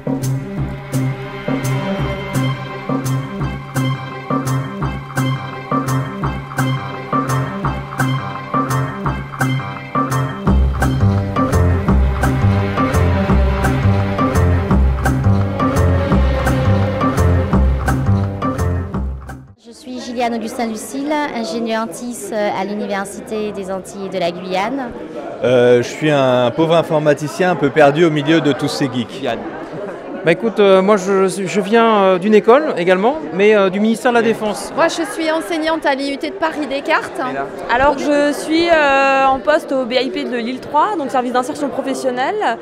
Je suis Gilliane Augustin-Lucille, ingénieure ANTIS à l'Université des Antilles et de la Guyane. Je suis un pauvre informaticien un peu perdu au milieu de tous ces geeks. Bah écoute, moi je viens d'une école également, mais du ministère de la Défense. Moi je suis enseignante à l'IUT de Paris-Descartes. Alors je suis en poste au BIP de Lille 3, donc service d'insertion professionnelle.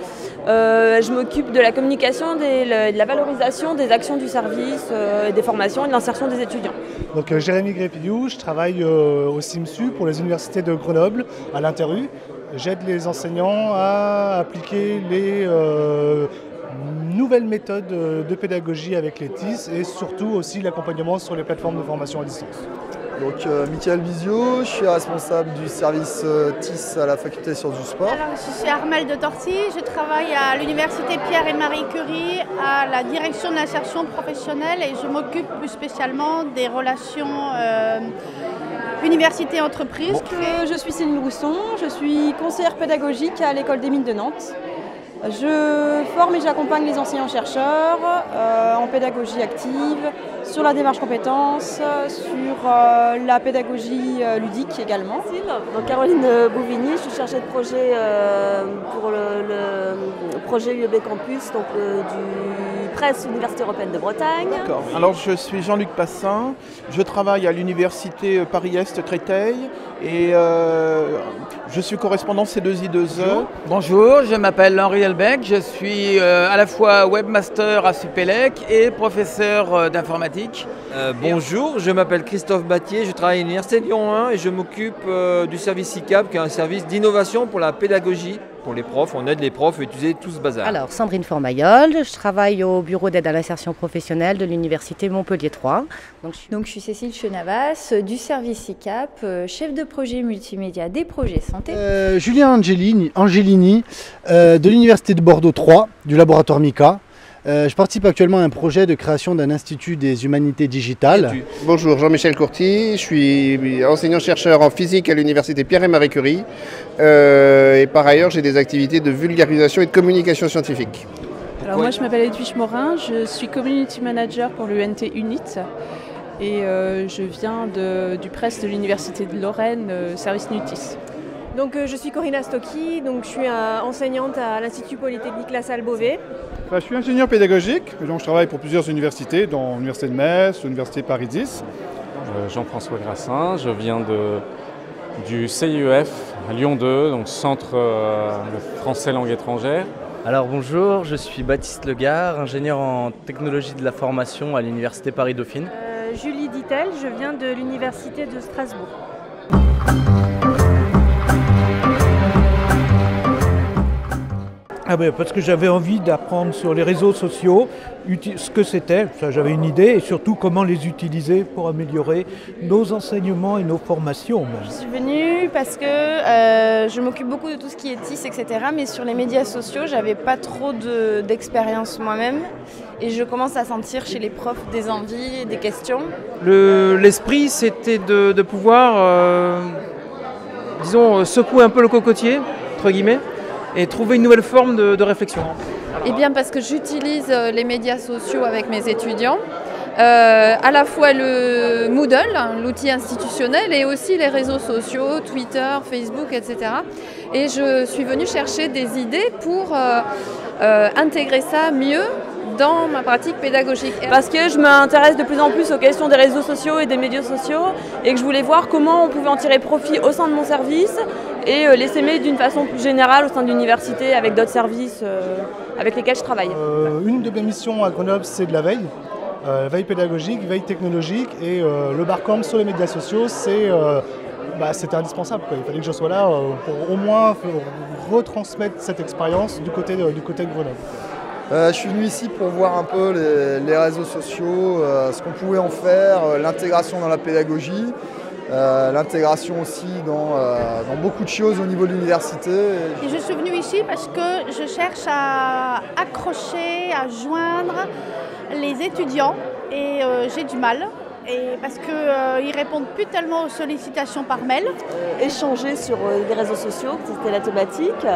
Je m'occupe de la communication, de la valorisation des actions du service, des formations et de l'insertion des étudiants. Donc Jérémy Grépillou, je travaille au CIMSU pour les universités de Grenoble, à l'Interu. J'aide les enseignants à appliquer les nouvelles méthodes de pédagogie avec les TIS et surtout aussi l'accompagnement sur les plateformes de formation à distance. Donc Mickaël Vizio, je suis responsable du service TIS à la faculté des sciences du sport. Alors, je suis Armelle de Torcy, je travaille à l'université Pierre et Marie Curie à la direction de l'insertion professionnelle et je m'occupe plus spécialement des relations université-entreprise. Je suis Céline Rousson, je suis conseillère pédagogique à l'école des mines de Nantes. Je forme et j'accompagne les enseignants-chercheurs en pédagogie active, sur la démarche compétences, sur la pédagogie ludique également. Donc Caroline Bouvigny, je suis chargée de projet pour le projet UEB Campus donc, du Presse Université Européenne de Bretagne. D'accord. Alors je suis Jean-Luc Passin, je travaille à l'université Paris-Est Créteil et je suis correspondant C2I2E. Bonjour, je m'appelle Henri Elbeck, je suis à la fois webmaster à Supélec et professeur d'informatique. Bonjour, je m'appelle Christophe Battier, je travaille à l'Université de Lyon 1 et je m'occupe du service SICAP qui est un service d'innovation pour la pédagogie. Pour les profs, on aide les profs à utiliser tout ce bazar. Alors, Sandrine Formayol, je travaille au bureau d'aide à l'insertion professionnelle de l'Université Montpellier 3. Donc je suis Cécile Chenavas, du service SICAP, chef de projet multimédia des projets santé. Julien Angelini, de l'Université de Bordeaux 3, du laboratoire MICA. Je participe actuellement à un projet de création d'un institut des humanités digitales. Bonjour, Jean-Michel Courty, je suis enseignant-chercheur en physique à l'université Pierre et Marie Curie. Et par ailleurs, j'ai des activités de vulgarisation et de communication scientifique. Alors moi, je m'appelle Edwige Morin, je suis community manager pour l'UNT UNIT. Et je viens du presse de l'Université de Lorraine, service NUTIS. Donc je suis Corinna Stocki, donc je suis enseignante à l'Institut Polytechnique La Salle Beauvais. Je suis ingénieur pédagogique, donc je travaille pour plusieurs universités, dont l'Université de Metz, l'Université Paris 10. Jean-François Grassin, je viens du CIEF à Lyon 2, donc Centre français langue étrangère. Alors bonjour, je suis Baptiste Legard, ingénieur en technologie de la formation à l'Université Paris-Dauphine. Julie Dittel, je viens de l'Université de Strasbourg. Ah ben parce que j'avais envie d'apprendre sur les réseaux sociaux ce que c'était, ça j'avais une idée, et surtout comment les utiliser pour améliorer nos enseignements et nos formations. Je suis venue parce que je m'occupe beaucoup de tout ce qui est TIS, etc. Mais sur les médias sociaux, j'avais pas trop d'expérience moi-même. Et je commence à sentir chez les profs des envies, des questions. L'esprit, c'était de pouvoir, disons, secouer un peu le cocotier, entre guillemets, et trouver une nouvelle forme de réflexion. Eh bien parce que j'utilise les médias sociaux avec mes étudiants, à la fois le Moodle, l'outil institutionnel, et aussi les réseaux sociaux, Twitter, Facebook, etc. Et je suis venue chercher des idées pour intégrer ça mieux dans ma pratique pédagogique. Parce que je m'intéresse de plus en plus aux questions des réseaux sociaux et des médias sociaux et que je voulais voir comment on pouvait en tirer profit au sein de mon service et l'essaimer d'une façon plus générale au sein de l'université avec d'autres services avec lesquels je travaille. Une de mes missions à Grenoble, c'est de la veille. Veille pédagogique, veille technologique, et le barcamp sur les médias sociaux, c'était indispensable. Il fallait que je sois là pour au moins retransmettre cette expérience du côté de Grenoble. Je suis venu ici pour voir un peu les réseaux sociaux, ce qu'on pouvait en faire, l'intégration dans la pédagogie. l'intégration aussi dans beaucoup de choses au niveau de l'université. Et je suis venue ici parce que je cherche à accrocher, à joindre les étudiants et j'ai du mal. Et parce qu'ils ne répondent plus tellement aux sollicitations par mail. Échanger sur les réseaux sociaux, c'était la thématique.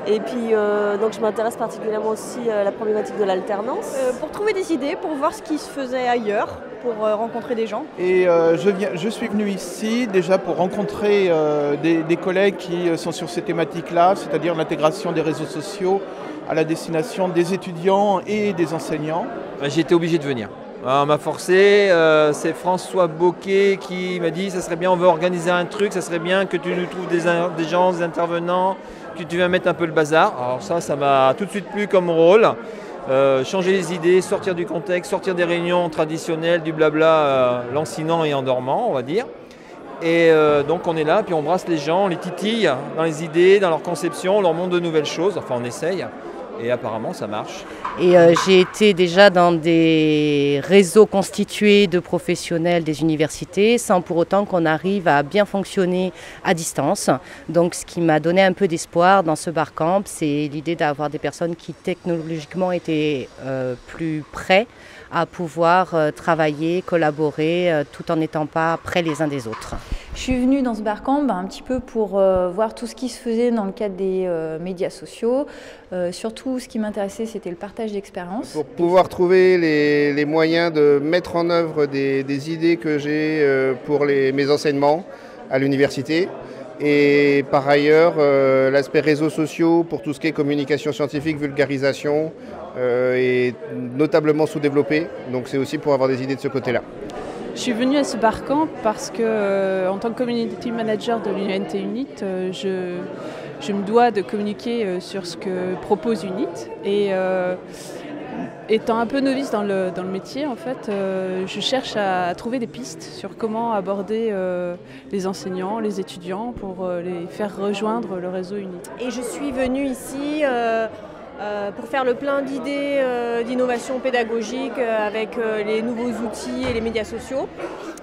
Et puis, donc je m'intéresse particulièrement aussi à la problématique de l'alternance. Pour trouver des idées, pour voir ce qui se faisait ailleurs, pour rencontrer des gens. Et je suis venu ici déjà pour rencontrer des collègues qui sont sur ces thématiques-là, c'est-à-dire l'intégration des réseaux sociaux à la destination des étudiants et des enseignants. J'ai été obligé de venir. On m'a forcé, c'est François Boquet qui m'a dit ça serait bien, on veut organiser un truc, ça serait bien que tu nous trouves des gens, des intervenants, que tu viens mettre un peu le bazar. Alors ça m'a tout de suite plu comme rôle. Changer les idées, sortir du contexte, sortir des réunions traditionnelles, du blabla lancinant et endormant, on va dire. Et donc on est là, puis on brasse les gens, on les titille dans les idées, dans leur conception, on leur montre de nouvelles choses, enfin on essaye. Et apparemment, ça marche. Et j'ai été déjà dans des réseaux constitués de professionnels des universités, sans pour autant qu'on arrive à bien fonctionner à distance. Donc ce qui m'a donné un peu d'espoir dans ce barcamp, c'est l'idée d'avoir des personnes qui technologiquement étaient plus prêts à pouvoir travailler, collaborer, tout en n'étant pas près les uns des autres. Je suis venue dans ce barcamp un petit peu pour voir tout ce qui se faisait dans le cadre des médias sociaux. Surtout, ce qui m'intéressait, c'était le partage d'expériences. Pour pouvoir trouver les moyens de mettre en œuvre des idées que j'ai pour mes enseignements à l'université. Et par ailleurs, l'aspect réseaux sociaux pour tout ce qui est communication scientifique, vulgarisation est notablement sous-développé. Donc c'est aussi pour avoir des idées de ce côté-là. Je suis venue à ce barcamp parce que, en tant que community manager de l'UNT Unit, je me dois de communiquer sur ce que propose Unit. Et étant un peu novice dans le métier, en fait, je cherche à trouver des pistes sur comment aborder les enseignants, les étudiants pour les faire rejoindre le réseau Unit. Et je suis venue ici pour faire le plein d'idées d'innovation pédagogique avec les nouveaux outils et les médias sociaux.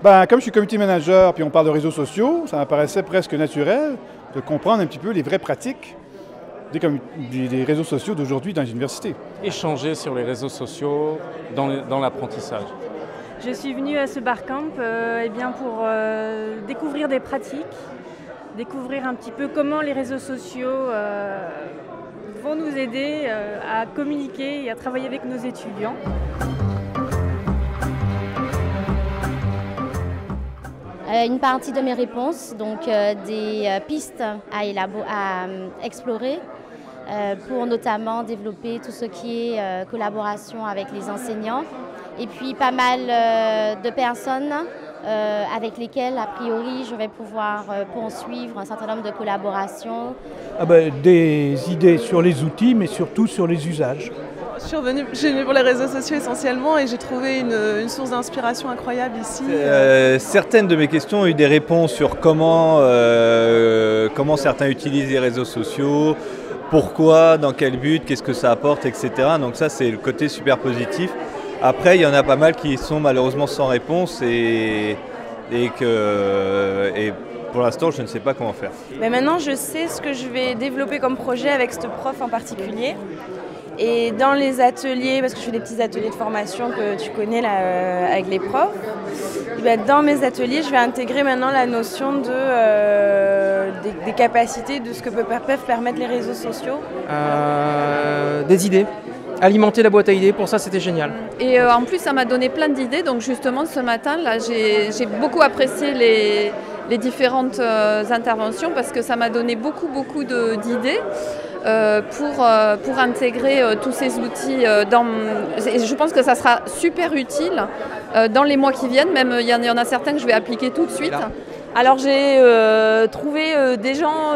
Comme je suis community manager puis on parle de réseaux sociaux, ça m'apparaissait presque naturel de comprendre un petit peu les vraies pratiques des réseaux sociaux d'aujourd'hui dans les universités. Échanger sur les réseaux sociaux dans l'apprentissage. Je suis venue à ce barcamp pour découvrir des pratiques, découvrir un petit peu comment les réseaux sociaux vont nous aider à communiquer et à travailler avec nos étudiants. Une partie de mes réponses, donc des pistes à explorer pour notamment développer tout ce qui est collaboration avec les enseignants et puis pas mal de personnes avec lesquelles, a priori, je vais pouvoir poursuivre un certain nombre de collaborations. Des idées sur les outils, mais surtout sur les usages. Je suis venue pour les réseaux sociaux essentiellement et j'ai trouvé une source d'inspiration incroyable ici. Certaines de mes questions ont eu des réponses sur comment certains utilisent les réseaux sociaux, pourquoi, dans quel but, qu'est-ce que ça apporte, etc. Donc ça, c'est le côté super positif. Après, il y en a pas mal qui sont malheureusement sans réponse et pour l'instant, je ne sais pas comment faire. Mais maintenant, je sais ce que je vais développer comme projet avec ce prof en particulier. Et dans les ateliers, parce que je fais des petits ateliers de formation que tu connais là, avec les profs, dans mes ateliers, je vais intégrer maintenant la notion des capacités de ce que peuvent permettre les réseaux sociaux. Des idées. Alimenter la boîte à idées, pour ça c'était génial. Et en plus ça m'a donné plein d'idées, donc justement ce matin là j'ai beaucoup apprécié les différentes interventions parce que ça m'a donné beaucoup d'idées pour intégrer tous ces outils et je pense que ça sera super utile dans les mois qui viennent, même il y en a certains que je vais appliquer tout de suite. Alors j'ai trouvé des gens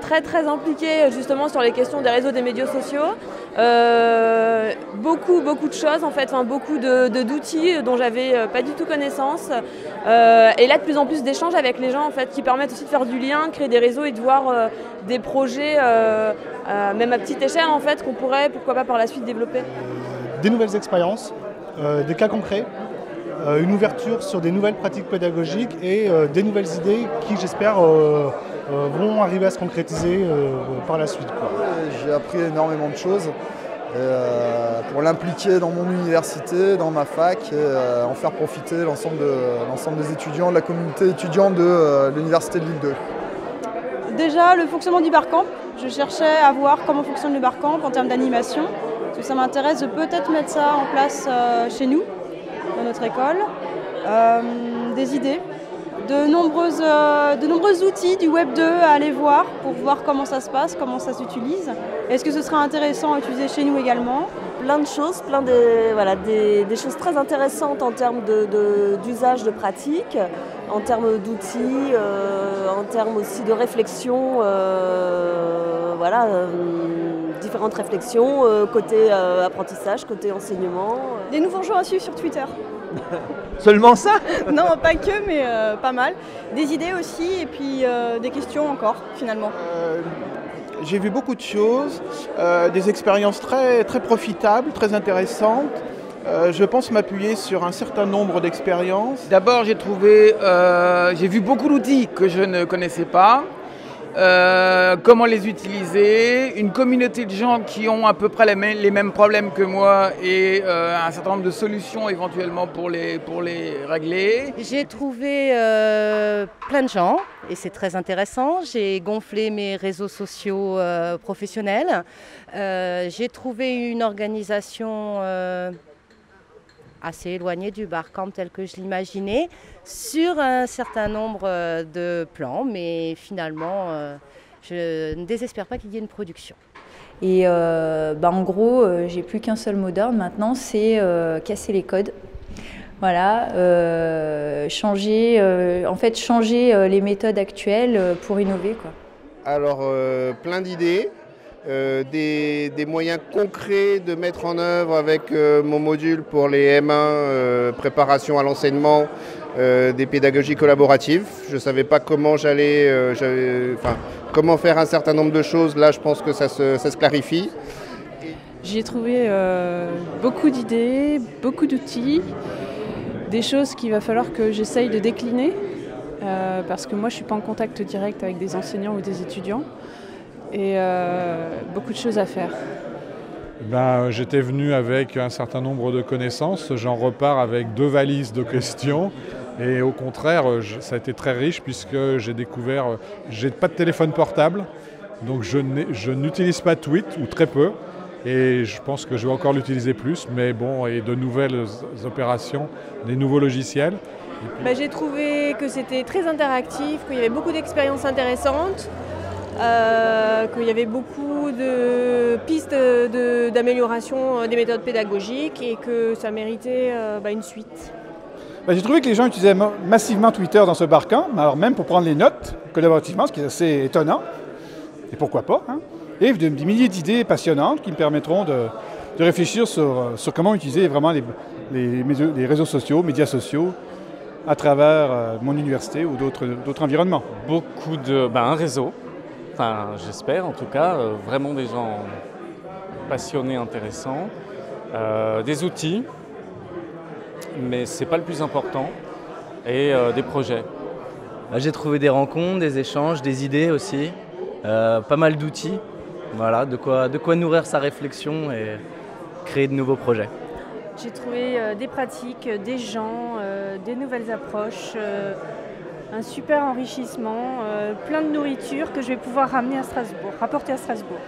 très impliqués justement sur les questions des réseaux des médias sociaux. Beaucoup de choses en fait, beaucoup d'outils dont j'avais pas du tout connaissance. Et là de plus en plus d'échanges avec les gens en fait, qui permettent aussi de faire du lien, créer des réseaux et de voir des projets même à petite échelle en fait qu'on pourrait pourquoi pas par la suite développer. Des nouvelles expériences, des cas concrets. une ouverture sur des nouvelles pratiques pédagogiques et des nouvelles idées qui, j'espère, vont arriver à se concrétiser par la suite. J'ai appris énormément de choses pour l'impliquer dans mon université, dans ma fac et en faire profiter l'ensemble des étudiants, de la communauté étudiante de l'université de Lille 2. Déjà, le fonctionnement du barcamp. Je cherchais à voir comment fonctionne le barcamp en termes d'animation. Parce que ça m'intéresse de peut-être mettre ça en place chez nous, dans notre école. Des idées, de nombreux outils du Web 2 à aller voir pour voir comment ça se passe, comment ça s'utilise. Est-ce que ce sera intéressant à utiliser chez nous également? Plein de choses, des choses très intéressantes en termes d'usage, de pratique, en termes d'outils, en termes aussi de réflexion, différentes réflexions, côté apprentissage, côté enseignement. Des nouveaux gens à suivre sur Twitter. Seulement ça? Non, pas que, mais pas mal. Des idées aussi, et puis des questions encore, finalement. J'ai vu beaucoup de choses, des expériences très, très profitables, très intéressantes. Je pense m'appuyer sur un certain nombre d'expériences. D'abord, j'ai vu beaucoup d'outils que je ne connaissais pas. Comment les utiliser, une communauté de gens qui ont à peu près les mêmes problèmes que moi et un certain nombre de solutions éventuellement pour les régler. J'ai trouvé plein de gens et c'est très intéressant. J'ai gonflé mes réseaux sociaux professionnels. J'ai trouvé une organisation assez éloignée du barcamp tel que je l'imaginais, sur un certain nombre de plans, mais finalement, je ne désespère pas qu'il y ait une production. Et en gros, j'ai plus qu'un seul mot d'ordre maintenant, c'est casser les codes. Voilà, changer les méthodes actuelles pour innover, quoi. Alors, plein d'idées. Des moyens concrets de mettre en œuvre avec mon module pour les M1, préparation à l'enseignement, des pédagogies collaboratives. Je ne savais pas comment comment faire un certain nombre de choses. Là, je pense que ça se clarifie. J'ai trouvé beaucoup d'idées, beaucoup d'outils, des choses qu'il va falloir que j'essaye de décliner, parce que moi, je ne suis pas en contact direct avec des enseignants ou des étudiants. Et beaucoup de choses à faire. J'étais venu avec un certain nombre de connaissances, j'en repars avec 2 valises de questions et au contraire ça a été très riche puisque j'ai découvert, j'ai pas de téléphone portable donc je n'utilise pas Tweet ou très peu et je pense que je vais encore l'utiliser plus mais bon, et de nouvelles opérations, des nouveaux logiciels. J'ai trouvé que c'était très interactif, qu'il y avait beaucoup d'expériences intéressantes. Qu'il y avait beaucoup de pistes d'amélioration des méthodes pédagogiques et que ça méritait une suite. J'ai trouvé que les gens utilisaient massivement Twitter dans ce barcamp, alors même pour prendre les notes collaborativement, ce qui est assez étonnant, et pourquoi pas, hein. Et des milliers d'idées passionnantes qui me permettront de réfléchir sur comment utiliser vraiment les réseaux sociaux, médias sociaux, à travers mon université ou d'autres environnements. Beaucoup un réseau. Enfin, j'espère en tout cas, vraiment des gens passionnés, intéressants, des outils, mais c'est pas le plus important, et des projets. J'ai trouvé des rencontres, des échanges, des idées aussi, pas mal d'outils, voilà, de quoi nourrir sa réflexion et créer de nouveaux projets. J'ai trouvé des pratiques, des gens, des nouvelles approches. Un super enrichissement, plein de nourriture que je vais pouvoir rapporter à Strasbourg.